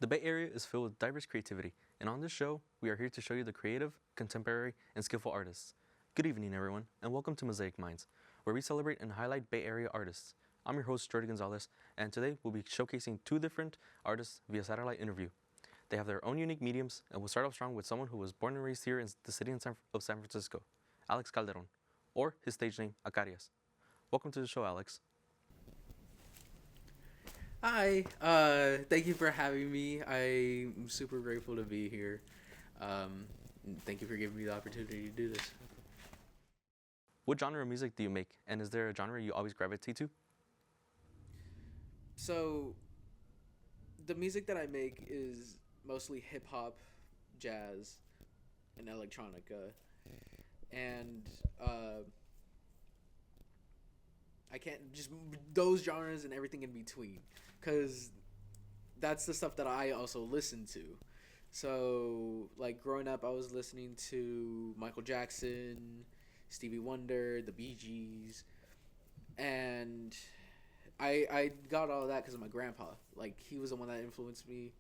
The Bay Area is filled with diverse creativity, and on this show, we are here to show you the creative, contemporary, and skillful artists. Good evening, everyone, and welcome to Mosaic Minds, where we celebrate and highlight Bay Area artists. I'm your host, Jordi Gonzalez, and today we'll be showcasing two different artists via satellite interview. They have their own unique mediums, and we'll start off strong with someone who was born and raised here in the city of San Francisco, Alex Calderon, or his stage name, Acarias. Welcome to the show, Alex. Hi, thank you for having me. I'm super grateful to be here. Thank you for giving me the opportunity to do this. What genre of music do you make, and is there a genre you always gravitate to? So, the music that I make is mostly hip hop, jazz, and electronica, and I can't just those genres and everything in between, because that's the stuff that I also listen to. So, like growing up, I was listening to Michael Jackson, Stevie Wonder, the Bee Gees, and I got all of that because of my grandpa. Like he was the one that influenced me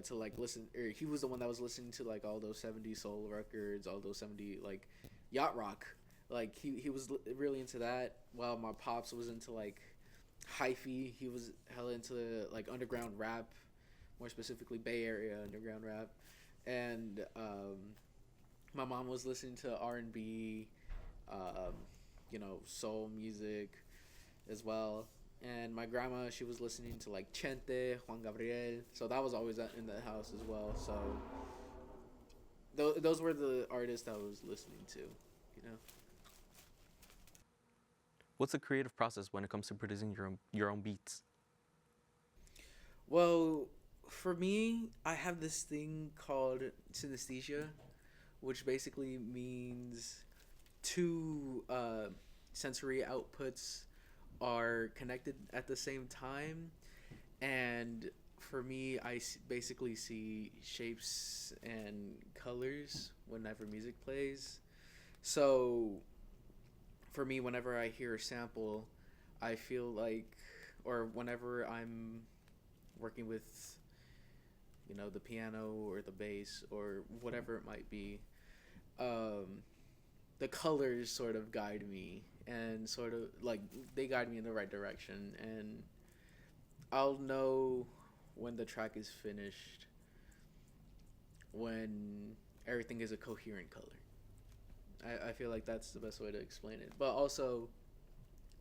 to like listen, or he was the one that was listening to like all those '70s soul records, all those '70s like yacht rock. Like he was really into that, while my pops was into like hyphy. He was hella into like underground rap, more specifically Bay Area underground rap, and my mom was listening to R&B, soul music as well. And my grandma, she was listening to like Chente, Juan Gabriel, so that was always in the house as well. So those were the artists I was listening to, you know. What's the creative process when it comes to producing your own beats? Well, for me, I have this thing called synesthesia, which basically means two sensory outputs are connected at the same time. And for me, basically see shapes and colors whenever music plays. So for me, whenever I hear a sample, I feel like, or whenever I'm working with, the piano or the bass or whatever it might be, the colors sort of guide me, and sort of like they guide me in the right direction, and I'll know when the track is finished when everything is a coherent color. I feel like that's the best way to explain it. But also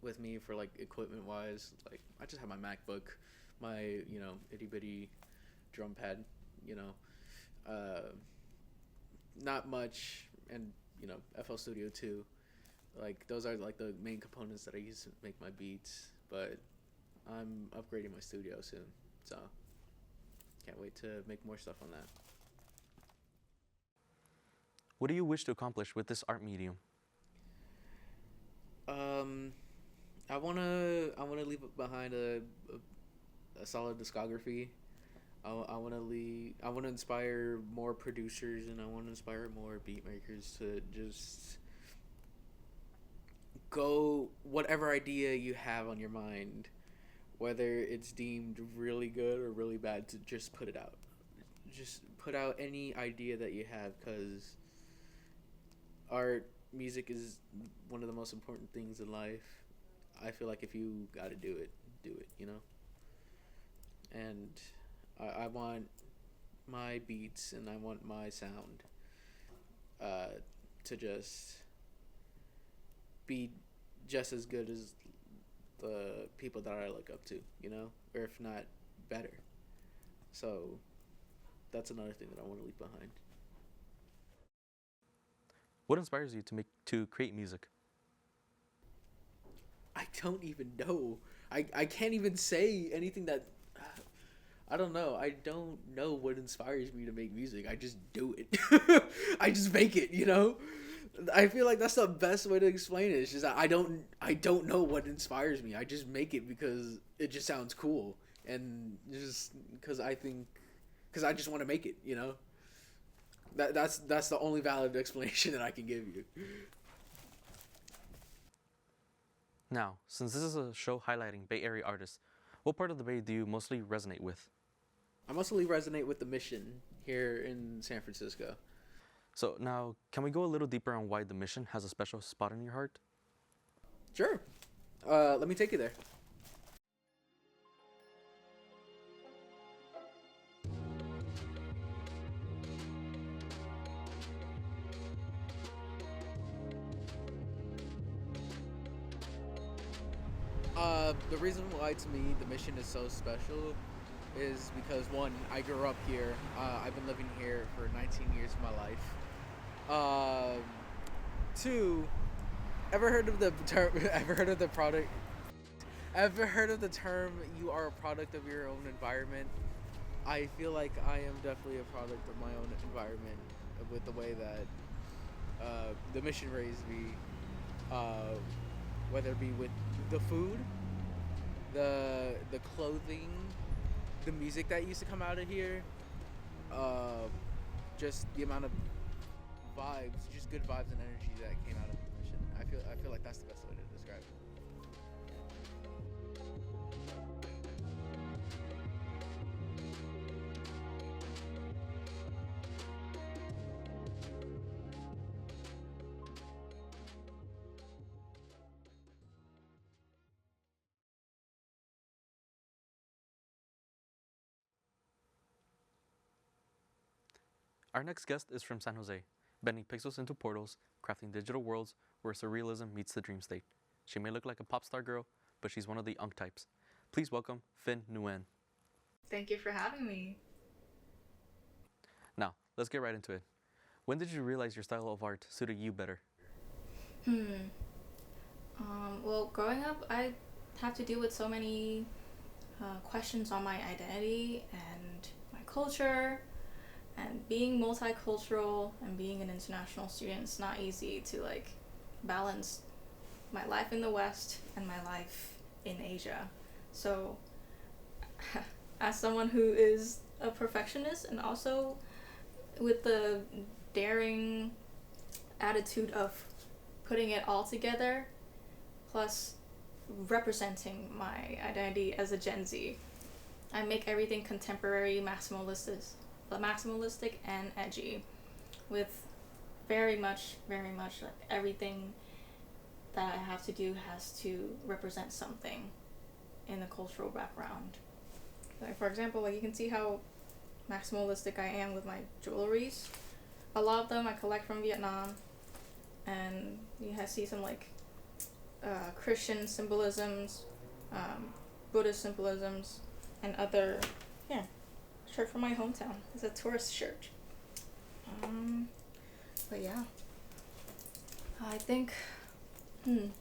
with me, for like equipment wise, like I just have my MacBook, my itty bitty drum pad, you know, not much, and FL Studio 2. Like those are like the main components that I use to make my beats. But I'm upgrading my studio soon, so can't wait to make more stuff on that. What do you wish to accomplish with this art medium? Um, I wanna leave behind a solid discography. I want to leave. I want to inspire more producers, and I want to inspire more beat makers to just go whatever idea you have on your mind, whether it's deemed really good or really bad, to just put it out. Just put out any idea that you have, because art, music is one of the most important things in life. I feel like if you got to do it, And I want my beats and I want my sound to just be just as good as the people that I look up to, or if not better. So that's another thing that I want to leave behind. What inspires you to create music? I don't even know. I can't even say anything that. I don't know. I don't know what inspires me to make music. I just do it. I just make it, I feel like that's the best way to explain it. It's just that I don't know what inspires me. I just make it because it just sounds cool, and just because I just want to make it. That's the only valid explanation that I can give you. Now, since this is a show highlighting Bay Area artists, what part of the Bay do you mostly resonate with? I mostly resonate with the mission here in San Francisco. So now, can we go a little deeper on why the mission has a special spot in your heart? Sure. Let me take you there. The reason why to me the mission is so special is because one, I grew up here. I've been living here for 19 years of my life. Two, ever heard of the term? Ever heard of the product? Ever heard of the term? You are a product of your own environment. I feel like I am definitely a product of my own environment with the way that the mission raised me. Whether it be with the food, the clothing, the music that used to come out of here, just the amount of vibes, just good vibes and energy that came out of the mission. I feel like that's the best way to describe it. Our next guest is from San Jose, bending pixels into portals, crafting digital worlds where surrealism meets the dream state. She may look like a pop star girl, but she's one of the Unk types. Please welcome Finn Nguyen. Thank you for having me. Now, let's get right into it. When did you realize your style of art suited you better? Well, growing up, I have to deal with so many questions on my identity and my culture, and being multicultural and being an international student. It's not easy to balance my life in the West and my life in Asia. So, as someone who is a perfectionist and also with the daring attitude of putting it all together, plus representing my identity as a Gen Z, I make everything contemporary, maximalistic and edgy, with very much everything that I have to do has to represent something in the cultural background. Like, for example, you can see how maximalistic I am with my jewelries. A lot of them I collect from Vietnam, and you see some Christian symbolisms, Buddhist symbolisms, and other, shirt from my hometown. It's a tourist shirt. But yeah, I think, I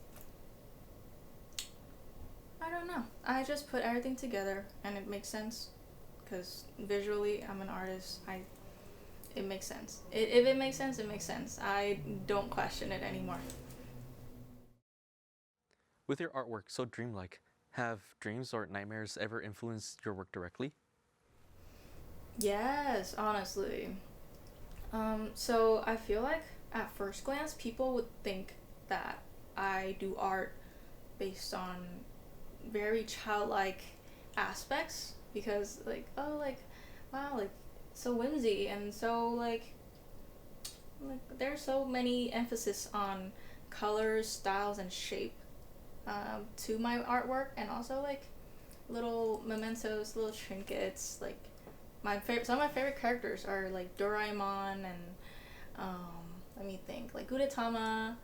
don't know. I just put everything together and it makes sense, because visually I'm an artist. It makes sense. If it makes sense, it makes sense. I don't question it anymore. With your artwork so dreamlike, have dreams or nightmares ever influenced your work directly? Yes, honestly. So I feel like at first glance, people would think that I do art based on very childlike aspects, because wow, so whimsy, and so there's so many emphasis on colors, styles, and shape to my artwork, and also little mementos, little trinkets. Some of my favorite characters are Doraemon and let me think, Gudetama,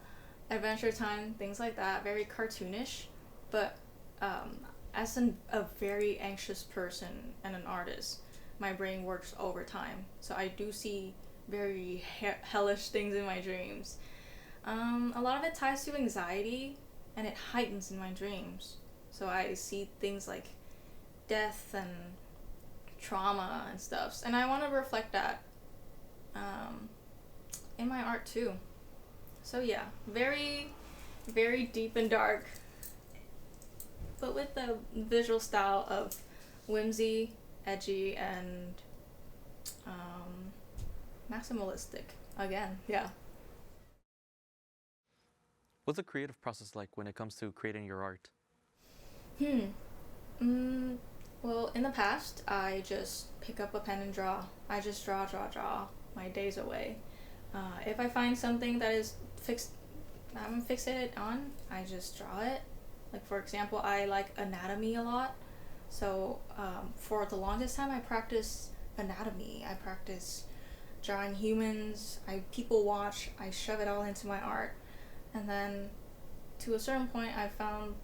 Adventure Time, things like that. Very cartoonish, but as a very anxious person and an artist, my brain works overtime, so I do see very hellish things in my dreams. A lot of it ties to anxiety, and it heightens in my dreams. So I see things like death and trauma and stuff, and I want to reflect that in my art too. So yeah, very, very deep and dark, but with the visual style of whimsy, edgy, and maximalistic again. Yeah. What's the creative process like when it comes to creating your art? Well, in the past, I just pick up a pen and draw. I just draw my days away. If I find something that is I'm fixated on, I just draw it. Like, for example, I like anatomy a lot. So for the longest time, I practiced anatomy. I practiced drawing humans. I people watch. I shove it all into my art. And then to a certain point, I found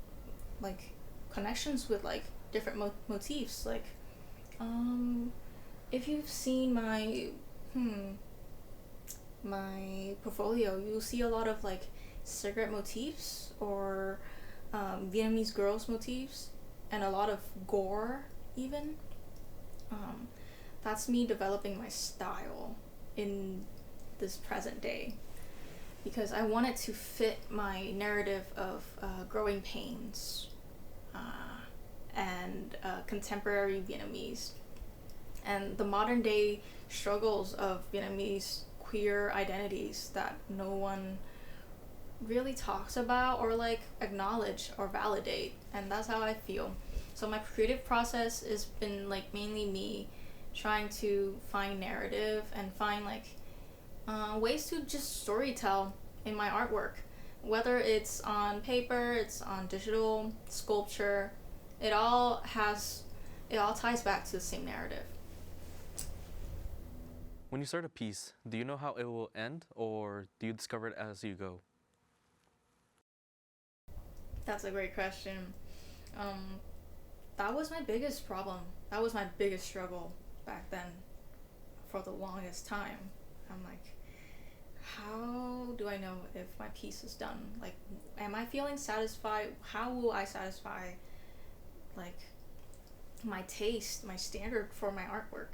like connections with like different motifs. Like, if you've seen my portfolio, you'll see a lot of like cigarette motifs or Vietnamese girls motifs and a lot of gore even. That's me developing my style in this present day because I wanted to fit my narrative of growing pains and contemporary Vietnamese and the modern day struggles of Vietnamese queer identities that no one really talks about or like acknowledge or validate, and that's how I feel. So my creative process has been like mainly me trying to find narrative and find like ways to just storytell in my artwork, whether it's on paper, it's on digital sculpture. It all ties back to the same narrative. When you start a piece, do you know how it will end, or do you discover it as you go? That's a great question. That was my biggest problem. That was my biggest struggle back then for the longest time. I'm like, how do I know if my piece is done? Like, am I feeling satisfied? How will I satisfy like my taste, my standard for my artwork?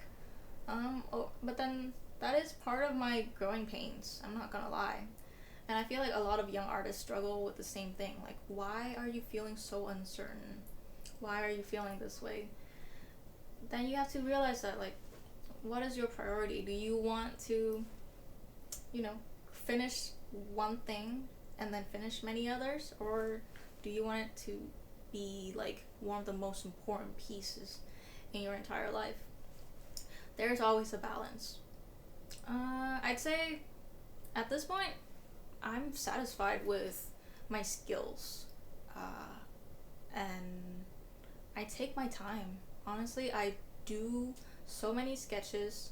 But then that is part of my growing pains. I'm not gonna lie. And I feel like a lot of young artists struggle with the same thing. Like, why are you feeling so uncertain? Why are you feeling this way? Then you have to realize that, like, what is your priority? Do you want to, finish one thing and then finish many others? Or do you want it to be, like, one of the most important pieces in your entire life? There's always a balance. I'd say at this point, I'm satisfied with my skills. And I take my time. Honestly, I do so many sketches,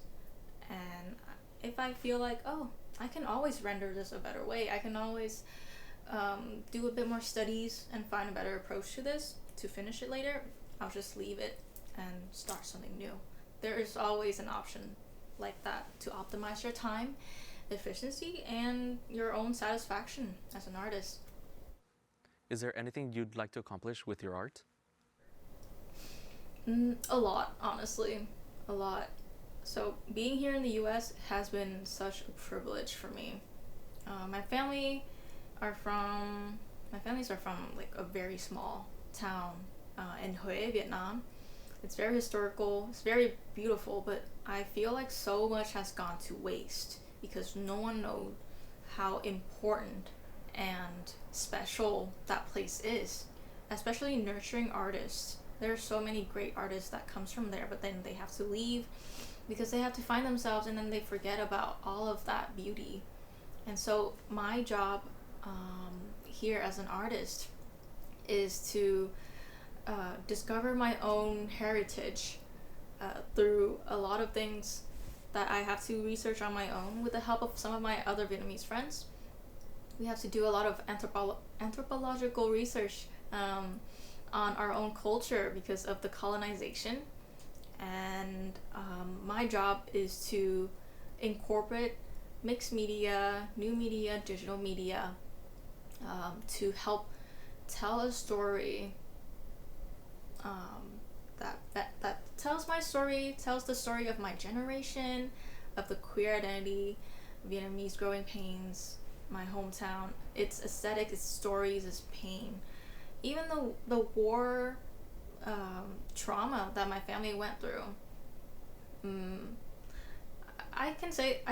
and if I feel like, oh, I can always render this a better way, I can always do a bit more studies and find a better approach to this to finish it later, I'll just leave it and start something new. There is always an option like that to optimize your time, efficiency, and your own satisfaction as an artist. Is there anything you'd like to accomplish with your art? A lot, honestly. A lot. So being here in the US has been such a privilege for me. My families are from like a very small town in Hue, Vietnam. It's very historical, it's very beautiful, but I feel like so much has gone to waste because no one knows how important and special that place is, especially nurturing artists. There are so many great artists that comes from there, but then they have to leave because they have to find themselves, and then they forget about all of that beauty. And so my job here as an artist is to discover my own heritage through a lot of things that I have to research on my own with the help of some of my other Vietnamese friends. We have to do a lot of anthropological research on our own culture because of the colonization. And my job is to incorporate mixed media, new media, digital media to help tell a story that tells my story, tells the story of my generation, of the queer identity, Vietnamese growing pains, my hometown, its aesthetic, its stories, its pain. Even the war trauma that my family went through. I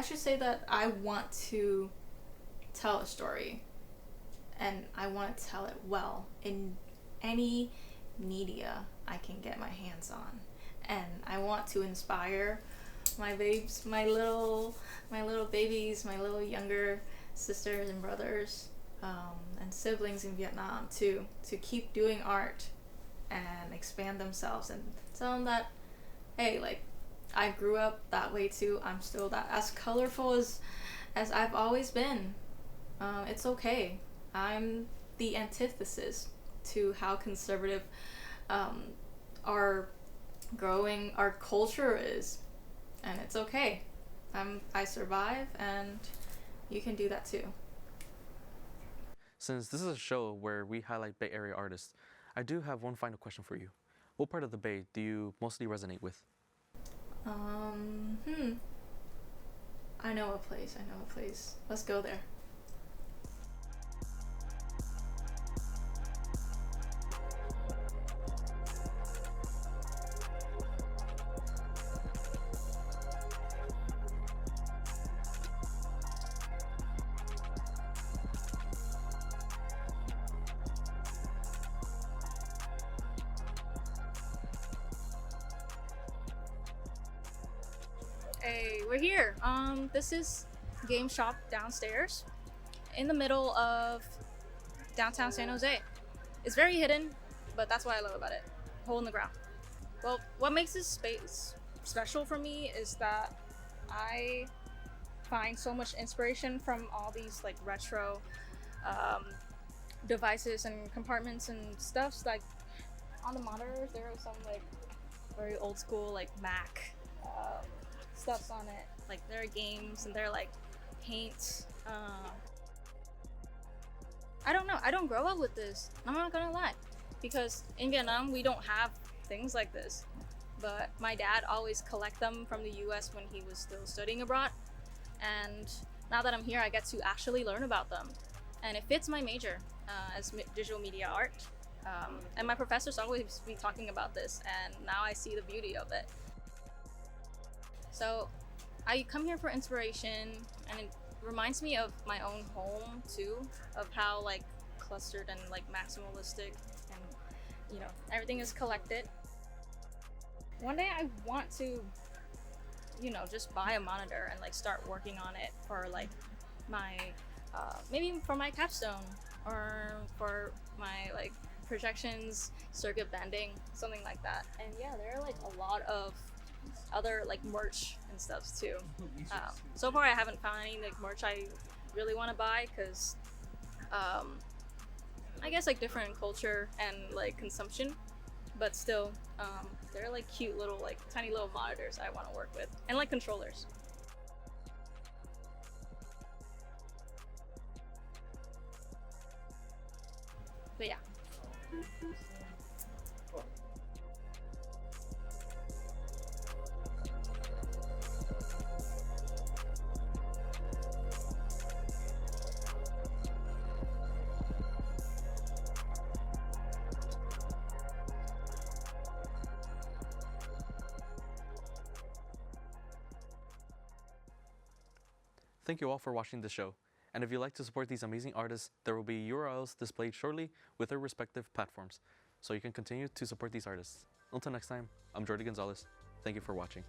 should say that I want to tell a story, and I want to tell it well in any media I can get my hands on. And I want to inspire my babes, my little babies, my little younger sisters and brothers, and siblings in Vietnam to keep doing art and expand themselves, and tell them that, hey, like, I grew up that way too. I'm still that as colorful as I've always been. It's okay. I'm the antithesis to how conservative our culture is, and it's okay. I survive, and you can do that too. Since this is a show where we highlight Bay Area artists, I do have one final question for you. What part of the Bay do you mostly resonate with? I know a place. Let's go there. Hey, we're here. This is Game Shop downstairs in the middle of downtown San Jose. It's very hidden, but that's what I love about it. Hole in the ground. Well, what makes this space special for me is that I find so much inspiration from all these like retro devices and compartments and stuffs. Like on the monitors, there are some like very old school like Mac stuffs on it. Like there are games and they're like paint. I don't know. I don't grow up with this. I'm not gonna lie, because in Vietnam we don't have things like this. But my dad always collect them from the U.S. when he was still studying abroad, and now that I'm here, I get to actually learn about them, and it fits my major as digital media art. And my professors always be talking about this, and now I see the beauty of it. So I come here for inspiration, and it reminds me of my own home too, of how like clustered and like maximalistic and, you know, everything is collected. One day I want to, you know, just buy a monitor and like start working on it for like my maybe for my capstone or for my like projections, circuit bending, something like that. And yeah, there are like a lot of other like merch and stuff too. So far I haven't found any like merch I really want to buy, because I guess like different culture and like consumption, but still they're like cute little like tiny little monitors I want to work with, and like controllers. But yeah. Thank you all for watching the show. And if you'd like to support these amazing artists, there will be URLs displayed shortly with their respective platforms, so you can continue to support these artists. Until next time, I'm Jordi Gonzalez. Thank you for watching.